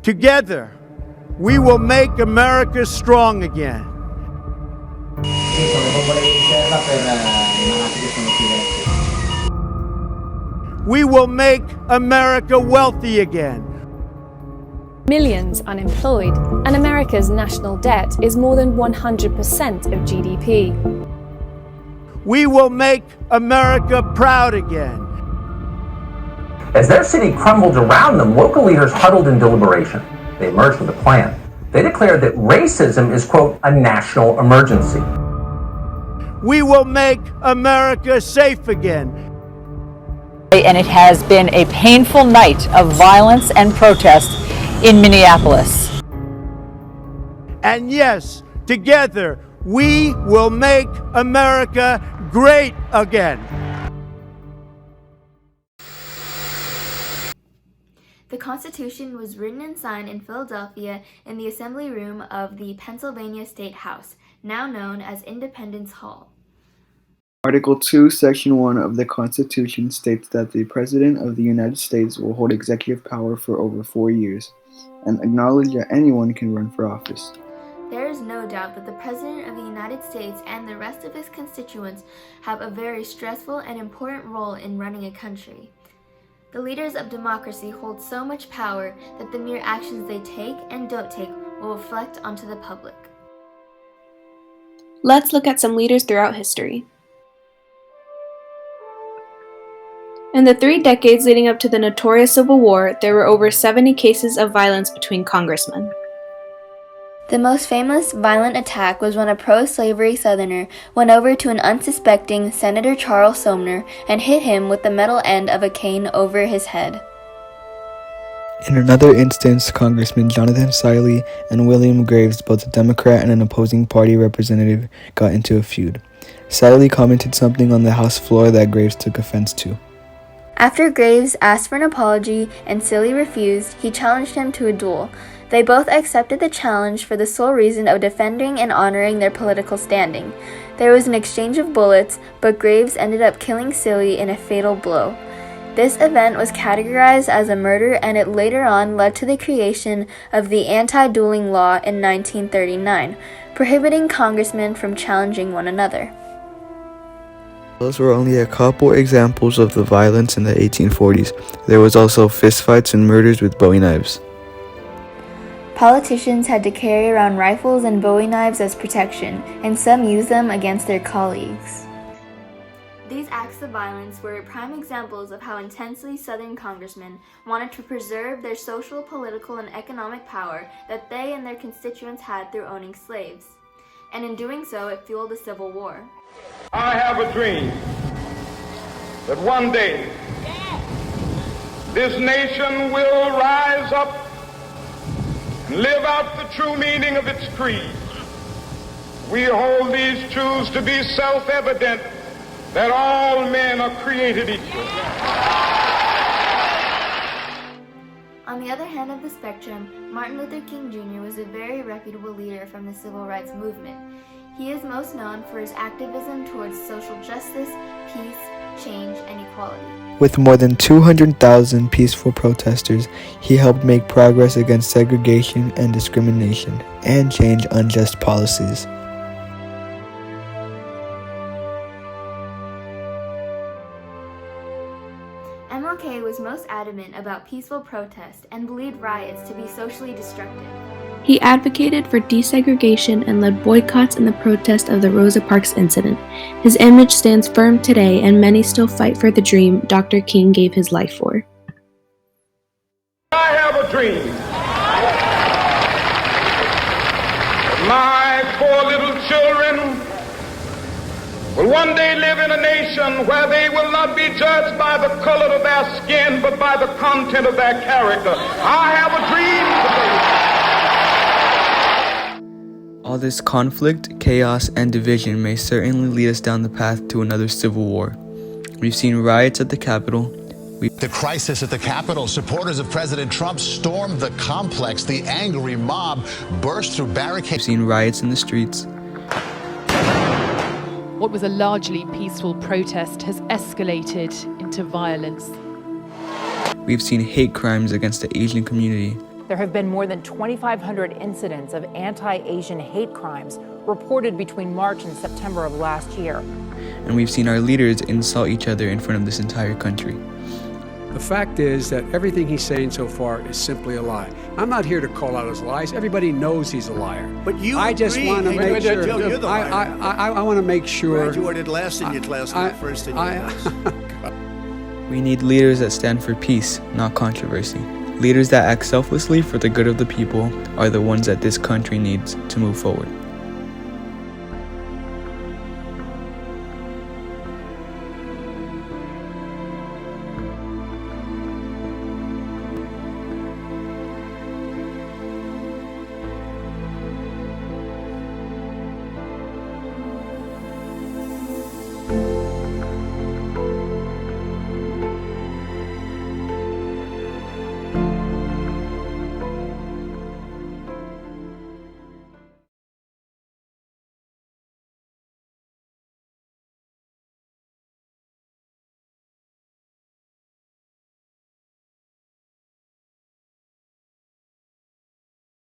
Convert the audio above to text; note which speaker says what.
Speaker 1: Together, we will make America strong again. We will make America wealthy again.
Speaker 2: Millions unemployed, and America's national debt is more than 100% of GDP.
Speaker 1: We will make America proud again.
Speaker 3: As their city crumbled around them, local leaders huddled in deliberation. They emerged with a plan. They declared that racism is, quote, a national emergency.
Speaker 1: We will make America safe again.
Speaker 4: And it has been a painful night of violence and protest in Minneapolis.
Speaker 1: And yes, together, we will make America great again.
Speaker 5: The Constitution was written and signed in Philadelphia in the Assembly Room of the Pennsylvania State House, now known as Independence Hall.
Speaker 6: Article 2, Section 1 of the Constitution states that the President of the United States will hold executive power for over 4 years, and acknowledge that anyone can run for office.
Speaker 5: There is no doubt that the President of the United States and the rest of his constituents have a very stressful and important role in running a country. The leaders of democracy hold so much power that the mere actions they take and don't take will reflect onto the public.
Speaker 7: Let's look at some leaders throughout history. In the 3 decades leading up to the notorious Civil War, there were over 70 cases of violence between congressmen.
Speaker 5: The most famous violent attack was when a pro-slavery Southerner went over to an unsuspecting Senator Charles Sumner and hit him with the metal end of a cane over his head.
Speaker 6: In another instance, Congressman Jonathan Siley and William Graves, both a Democrat and an opposing party representative, got into a feud. Siley commented something on the House floor that Graves took offense to.
Speaker 5: After Graves asked for an apology and Siley refused, he challenged him to a duel. They both accepted the challenge for the sole reason of defending and honoring their political standing. There was an exchange of bullets, but Graves ended up killing Siley in a fatal blow. This event was categorized as a murder, and it later on led to the creation of the anti-dueling law in 1939, prohibiting congressmen from challenging one another.
Speaker 6: Those were only a couple examples of the violence in the 1840s. There was also fistfights and murders with Bowie knives.
Speaker 5: Politicians had to carry around rifles and Bowie knives as protection, and some used them against their colleagues. These acts of violence were prime examples of how intensely Southern congressmen wanted to preserve their social, political, and economic power that they and their constituents had through owning slaves. And in doing so, it fueled the Civil War.
Speaker 8: I have a dream that one day this nation will rise up and live out the true meaning of its creed. We hold these truths to be self-evident, that all men are created equal.
Speaker 5: On the other hand of the spectrum, Martin Luther King Jr. was a very reputable leader from the civil rights movement. He is most known for his activism towards social justice, peace, change, and equality.
Speaker 6: With more than 200,000 peaceful protesters, he helped make progress against segregation and discrimination, and change unjust policies.
Speaker 5: MLK was most adamant about peaceful protest and believed riots to be socially destructive.
Speaker 7: He advocated for desegregation and led boycotts in the protest of the Rosa Parks incident. His image stands firm today, and many still fight for the dream Dr. King gave his life for.
Speaker 8: I have a dream. My 4 little children will one day live in a nation where they will not be judged by the color of their skin, but by the content of their character. I have a dream today.
Speaker 6: All this conflict, chaos, and division may certainly lead us down the path to another civil war. We've seen riots at the Capitol.
Speaker 9: The crisis at the Capitol. Supporters of President Trump stormed the complex. The angry mob burst through barricades.
Speaker 6: We've seen riots in the streets.
Speaker 10: What was a largely peaceful protest has escalated into violence.
Speaker 6: We've seen hate crimes against the Asian community.
Speaker 4: There have been more than 2,500 incidents of anti-Asian hate crimes reported between March and September of last year.
Speaker 6: And we've seen our leaders insult each other in front of this entire country.
Speaker 11: The fact is that everything he's saying so far is simply a lie. I'm not here to call out his lies. Everybody knows he's a liar.
Speaker 1: But you
Speaker 11: I just want to make sure.
Speaker 1: You're the liar.
Speaker 11: I want to make sure.
Speaker 1: Graduated last in your class, not first in your class.
Speaker 6: We need leaders that stand for peace, not controversy. Leaders that act selflessly for the good of the people are the ones that this country needs to move forward.